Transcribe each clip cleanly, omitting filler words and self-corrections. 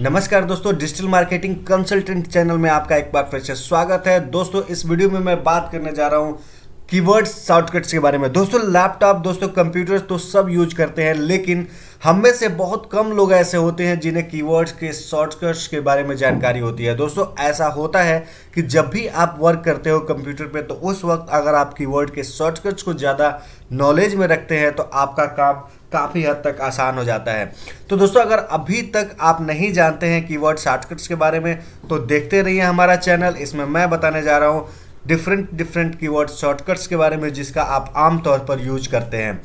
नमस्कार दोस्तों, digital marketing consultant channel में आपका एक बार फिर से स्वागत है। दोस्तों इस वीडियो में मैं बात करने जा रहा हूं कीवर्ड्स शॉर्टकट्स के बारे में। दोस्तों लैपटॉप, दोस्तों कंप्यूटर तो सब यूज करते हैं, लेकिन हम में से बहुत कम लोग ऐसे होते हैं जिन्हें कीवर्ड्स के शॉर्टकट्स के बारे में जानकारी होती है। दोस्तों ऐसा होता है कि जब भी आप वर्क करते हो कंप्यूटर पे, तो उस वक्त अगर आप कीवर्ड के शॉर्टकट्स को ज़्यादा नॉलेज में रखते हैं तो आपका काम काफ़ी हद तक आसान हो जाता है। तो दोस्तों अगर अभी तक आप नहीं जानते हैं कीवर्ड शॉर्टकट्स के बारे में तो देखते रहिए हमारा चैनल। इसमें मैं बताने जा रहा हूँ डिफरेंट कीवर्ड शॉर्टकट्स के बारे में जिसका आप आमतौर पर यूज करते हैं।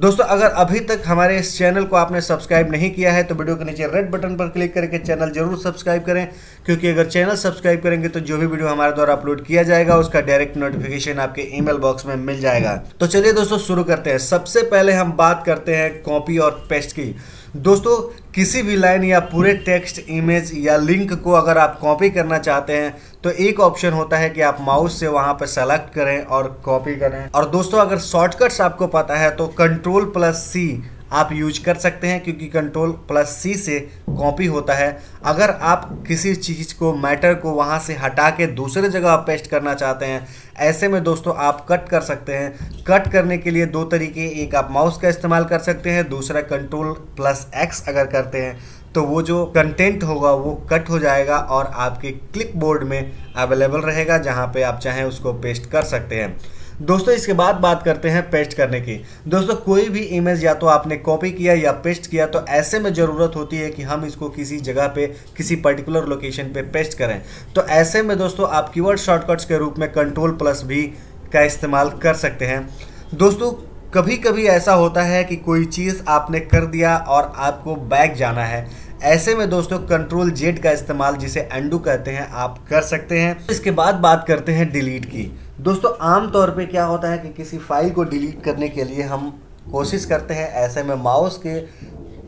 दोस्तों अगर अभी तक हमारे इस चैनल को आपने सब्सक्राइब नहीं किया है तो वीडियो के नीचे रेड बटन पर क्लिक करके चैनल जरूर सब्सक्राइब करें, क्योंकि अगर चैनल सब्सक्राइब करेंगे तो जो भी वीडियो हमारे द्वारा अपलोड किया जाएगा उसका डायरेक्ट नोटिफिकेशन आपके ईमेल बॉक्स में मिल जाएगा। तो चलिए दोस्तों शुरू करते हैं। सबसे पहले हम बात करते हैं कॉपी और पेस्ट की। दोस्तों किसी भी लाइन या पूरे टेक्स्ट, इमेज या लिंक को अगर आप कॉपी करना चाहते हैं तो एक ऑप्शन होता है कि आप माउस से वहां पर सेलेक्ट करें और कॉपी करें। और दोस्तों अगर शॉर्टकट्स आपको पता है तो Ctrl+C आप यूज कर सकते हैं, क्योंकि Ctrl+C से कॉपी होता है। अगर आप किसी चीज़ को, मैटर को वहां से हटा के दूसरे जगह पेस्ट करना चाहते हैं, ऐसे में दोस्तों आप कट कर सकते हैं। कट करने के लिए दो तरीके, एक आप माउस का इस्तेमाल कर सकते हैं, दूसरा Ctrl+X अगर करते हैं तो वो जो कंटेंट होगा वो कट हो जाएगा और आपके क्लिपबोर्ड में अवेलेबल रहेगा, जहां पे आप चाहें उसको पेस्ट कर सकते हैं। दोस्तों इसके बाद बात करते हैं पेस्ट करने की। दोस्तों कोई भी इमेज या तो आपने कॉपी किया या पेस्ट किया तो ऐसे में ज़रूरत होती है कि हम इसको किसी जगह पे, किसी पर्टिकुलर लोकेशन पे पेस्ट करें। तो ऐसे में दोस्तों आप कीवर्ड शॉर्टकट्स के रूप में Ctrl+V का इस्तेमाल कर सकते हैं। दोस्तों कभी कभी ऐसा होता है कि कोई चीज़ आपने कर दिया और आपको बैक जाना है, ऐसे में दोस्तों Ctrl+Z का इस्तेमाल, जिसे अंडू कहते हैं, आप कर सकते हैं। इसके बाद बात करते हैं डिलीट की। दोस्तों आमतौर पे क्या होता है कि किसी फाइल को डिलीट करने के लिए हम कोशिश करते हैं, ऐसे में माउस के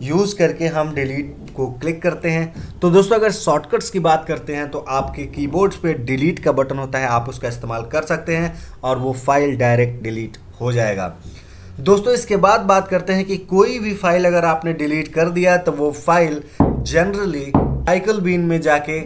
यूज़ करके हम डिलीट को क्लिक करते हैं। तो दोस्तों अगर शॉर्टकट्स की बात करते हैं तो आपके कीबोर्ड्स पे डिलीट का बटन होता है, आप उसका इस्तेमाल कर सकते हैं और वो फाइल डायरेक्ट डिलीट हो जाएगा। दोस्तों इसके बाद बात करते हैं कि कोई भी फाइल अगर आपने डिलीट कर दिया तो वो फाइल जनरली रिसाइकल बिन में जाके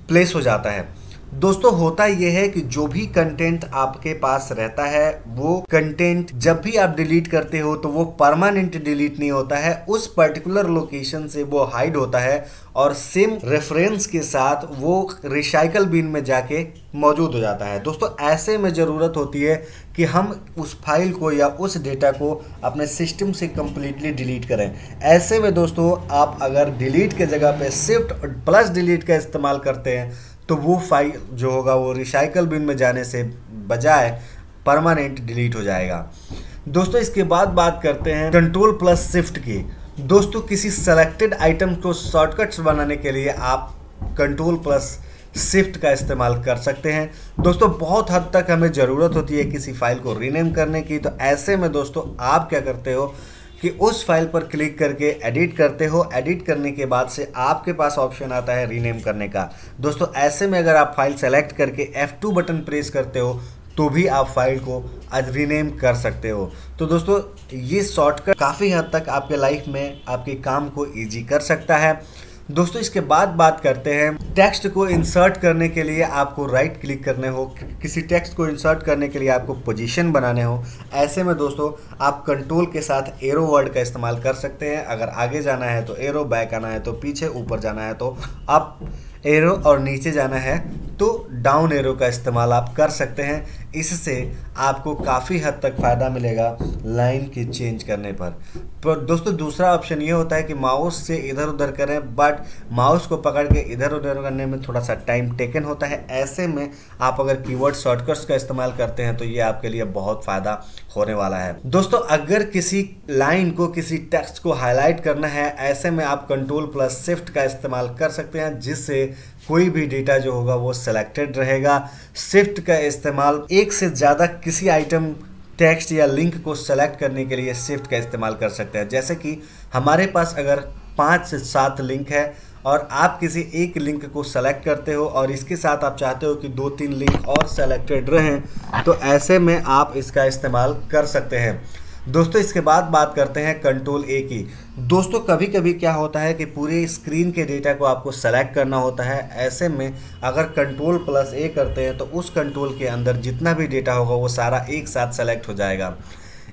प्लेस हो जाता है। दोस्तों होता यह है कि जो भी कंटेंट आपके पास रहता है वो कंटेंट जब भी आप डिलीट करते हो तो वो परमानेंट डिलीट नहीं होता है, उस पर्टिकुलर लोकेशन से वो हाइड होता है और सेम रेफरेंस के साथ वो रिसाइकल बिन में जाके मौजूद हो जाता है। दोस्तों ऐसे में ज़रूरत होती है कि हम उस फाइल को या उस डेटा को अपने सिस्टम से कम्प्लीटली डिलीट करें। ऐसे में दोस्तों आप अगर डिलीट के जगह पे Shift+Delete का इस्तेमाल करते हैं तो वो फाइल जो होगा वो रिसाइकल बिन में जाने से बजाय परमानेंट डिलीट हो जाएगा। दोस्तों इसके बाद बात करते हैं Ctrl+Shift की। दोस्तों किसी सेलेक्टेड आइटम को शॉर्टकट्स बनाने के लिए आप Ctrl+Shift का इस्तेमाल कर सकते हैं। दोस्तों बहुत हद तक हमें ज़रूरत होती है किसी फाइल को रीनेम करने की, तो ऐसे में दोस्तों आप क्या करते हो कि उस फाइल पर क्लिक करके एडिट करते हो। एडिट करने के बाद से आपके पास ऑप्शन आता है रीनेम करने का। दोस्तों ऐसे में अगर आप फाइल सेलेक्ट करके F2 बटन प्रेस करते हो तो भी आप फाइल को आज रीनेम कर सकते हो। तो दोस्तों ये शॉर्टकट काफ़ी हद तक आपके लाइफ में आपके काम को ईजी कर सकता है। दोस्तों इसके बाद बात करते हैं टेक्स्ट को इंसर्ट करने के लिए आपको राइट क्लिक करने हो, किसी टेक्स्ट को इंसर्ट करने के लिए आपको पोजीशन बनाने हो। ऐसे में दोस्तों आप कंट्रोल के साथ एरो वर्ड का इस्तेमाल कर सकते हैं। अगर आगे जाना है तो एरो, बैक आना है तो पीछे, ऊपर जाना है तो अप एरो और नीचे जाना है तो डाउन एरो का इस्तेमाल आप कर सकते हैं। इससे आपको काफ़ी हद तक फ़ायदा मिलेगा लाइन की चेंज करने पर दोस्तों दूसरा ऑप्शन ये होता है कि माउस से इधर उधर करें, बट माउस को पकड़ के इधर उधर करने में थोड़ा सा टाइम टेकन होता है। ऐसे में आप अगर कीवर्ड शॉर्टकट्स का इस्तेमाल करते हैं तो ये आपके लिए बहुत फ़ायदा होने वाला है। दोस्तों अगर किसी लाइन को, किसी टेक्स्ट को हाईलाइट करना है, ऐसे में आप Ctrl+Shift का इस्तेमाल कर सकते हैं, जिससे कोई भी डेटा जो होगा वो सिलेक्टेड रहेगा। शिफ्ट का इस्तेमाल एक से ज़्यादा किसी आइटम, टेक्स्ट या लिंक को सेलेक्ट करने के लिए शिफ्ट का इस्तेमाल कर सकते हैं। जैसे कि हमारे पास अगर 5 से 7 लिंक है और आप किसी एक लिंक को सेलेक्ट करते हो और इसके साथ आप चाहते हो कि 2-3 लिंक और सेलेक्टेड रहें, तो ऐसे में आप इसका इस्तेमाल कर सकते हैं। दोस्तों इसके बाद बात करते हैं कंट्रोल ए की। दोस्तों कभी कभी क्या होता है कि पूरे स्क्रीन के डेटा को आपको सेलेक्ट करना होता है। ऐसे में अगर कंट्रोल प्लस ए करते हैं तो उस कंट्रोल के अंदर जितना भी डेटा होगा वो सारा एक साथ सेलेक्ट हो जाएगा।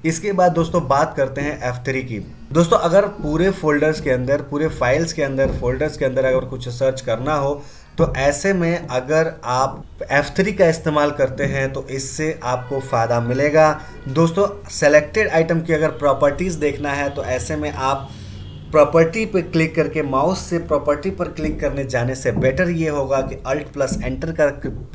इसके बाद दोस्तों बात करते हैं F3 की। दोस्तों अगर पूरे फोल्डर्स के अंदर, पूरे फाइल्स के अंदर, फोल्डर्स के अंदर अगर कुछ सर्च करना हो तो ऐसे में अगर आप F3 का इस्तेमाल करते हैं तो इससे आपको फ़ायदा मिलेगा। दोस्तों सेलेक्टेड आइटम की अगर प्रॉपर्टीज़ देखना है तो ऐसे में आप प्रॉपर्टी पर क्लिक करके, माउस से प्रॉपर्टी पर क्लिक करने जाने से बेटर ये होगा कि अल्ट प्लस एंटर का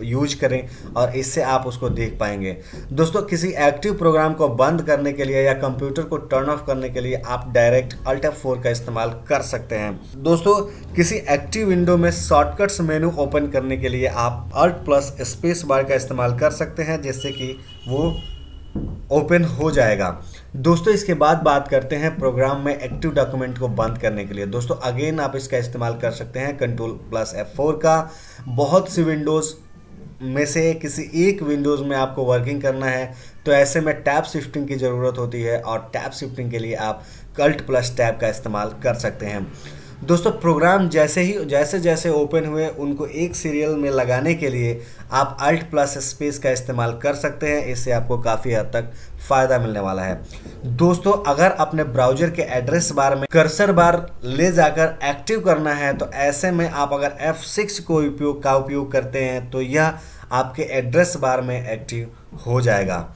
यूज करें और इससे आप उसको देख पाएंगे। दोस्तों किसी एक्टिव प्रोग्राम को बंद करने के लिए या कंप्यूटर को टर्न ऑफ करने के लिए आप डायरेक्ट अल्ट F4 का इस्तेमाल कर सकते हैं। दोस्तों किसी एक्टिव विंडो में शॉर्टकट्स मेनू ओपन करने के लिए आप अल्ट प्लस स्पेस बार का इस्तेमाल कर सकते हैं, जिससे कि वो ओपन हो जाएगा। दोस्तों इसके बाद बात करते हैं प्रोग्राम में एक्टिव डॉक्यूमेंट को बंद करने के लिए। दोस्तों अगेन आप इसका इस्तेमाल कर सकते हैं कंट्रोल प्लस F4 का। बहुत सी विंडोज़ में से किसी एक विंडोज़ में आपको वर्किंग करना है तो ऐसे में टैब शिफ्टिंग की ज़रूरत होती है और टैब शिफ्टिंग के लिए आप अल्ट प्लस टैब का इस्तेमाल कर सकते हैं। दोस्तों प्रोग्राम जैसे जैसे ओपन हुए उनको एक सीरियल में लगाने के लिए आप अल्ट प्लस स्पेस का इस्तेमाल कर सकते हैं। इससे आपको काफ़ी हद तक फ़ायदा मिलने वाला है। दोस्तों अगर अपने ब्राउज़र के एड्रेस बार में कर्सर बार ले जाकर एक्टिव करना है तो ऐसे में आप अगर F6 को उपयोग करते हैं तो यह आपके एड्रेस बार में एक्टिव हो जाएगा।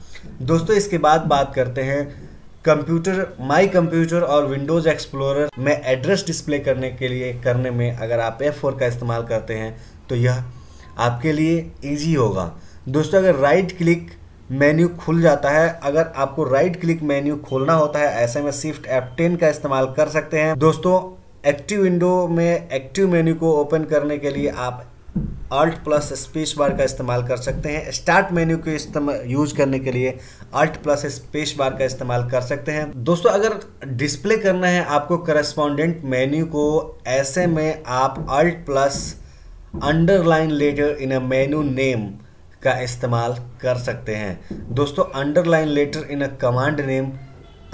दोस्तों इसके बाद बात करते हैं माई कंप्यूटर और विंडोज़ एक्सप्लोरर में एड्रेस डिस्प्ले करने में अगर आप F4 का इस्तेमाल करते हैं तो यह आपके लिए इजी होगा। दोस्तों अगर राइट क्लिक मेन्यू खुल जाता है, अगर आपको राइट क्लिक मेन्यू खोलना होता है ऐसे में शिफ्ट F10 का इस्तेमाल कर सकते हैं। दोस्तों एक्टिव विंडो में एक्टिव मेन्यू को ओपन करने के लिए आप अल्ट प्लस स्पेस बार का इस्तेमाल कर सकते हैं। स्टार्ट मेन्यू को यूज करने के लिए अल्ट प्लस स्पेस बार का इस्तेमाल कर सकते हैं। दोस्तों अगर डिस्प्ले करना है आपको करस्पॉन्डेंट मेन्यू को, ऐसे में आप alt plus underline letter in a menu name का इस्तेमाल कर सकते हैं। दोस्तों underline letter in a command name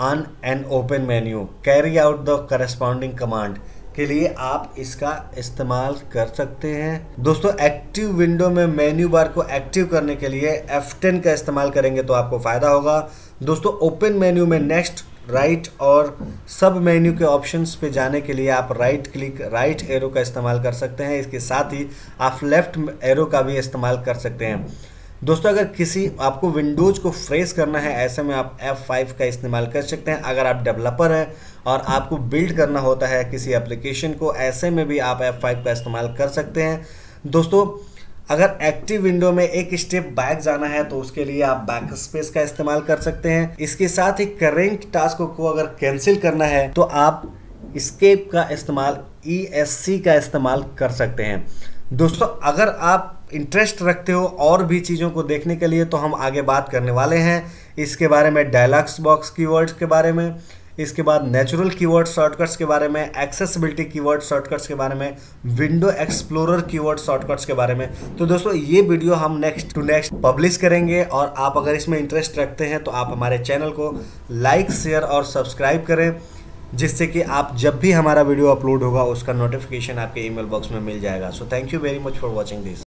on an open menu carry out the corresponding command के लिए आप इसका इस्तेमाल कर सकते हैं। दोस्तों एक्टिव विंडो में मेन्यू बार को एक्टिव करने के लिए F10 का इस्तेमाल करेंगे तो आपको फ़ायदा होगा। दोस्तों ओपन मेन्यू में नेक्स्ट, राइट और सब मेन्यू के ऑप्शंस पे जाने के लिए आप राइट एरो का इस्तेमाल कर सकते हैं। इसके साथ ही आप लेफ्ट एरो का भी इस्तेमाल कर सकते हैं। दोस्तों अगर आपको विंडोज़ को फ्रेश करना है ऐसे में आप F5 का इस्तेमाल कर सकते हैं। अगर आप डेवलपर हैं और आपको बिल्ड करना होता है किसी एप्लीकेशन को, ऐसे में भी आप F5 का इस्तेमाल कर सकते हैं। दोस्तों अगर एक्टिव विंडो में एक स्टेप बैक जाना है तो उसके लिए आप बैक स्पेस का इस्तेमाल कर सकते हैं। इसके साथ ही करेंट टास्क को अगर कैंसिल करना है तो आप एस्केप का इस्तेमाल, ESC का इस्तेमाल कर सकते हैं। दोस्तों अगर आप इंटरेस्ट रखते हो और भी चीज़ों को देखने के लिए तो हम आगे बात करने वाले हैं इसके बारे में, डायलॉग्स बॉक्स कीवर्ड्स के बारे में, इसके बाद नेचुरल कीवर्ड शॉर्टकट्स के बारे में, एक्सेसिबिलिटी कीवर्ड शॉर्टकट्स के बारे में, विंडो एक्सप्लोरर कीवर्ड शॉर्टकट्स के बारे में। तो दोस्तों ये वीडियो हम नेक्स्ट पब्लिश करेंगे और आप अगर इसमें इंटरेस्ट रखते हैं तो आप हमारे चैनल को लाइक, शेयर और सब्सक्राइब करें, जिससे कि आप जब भी हमारा वीडियो अपलोड होगा उसका नोटिफिकेशन आपके ईमेल बॉक्स में मिल जाएगा। So thank you very much for watching this.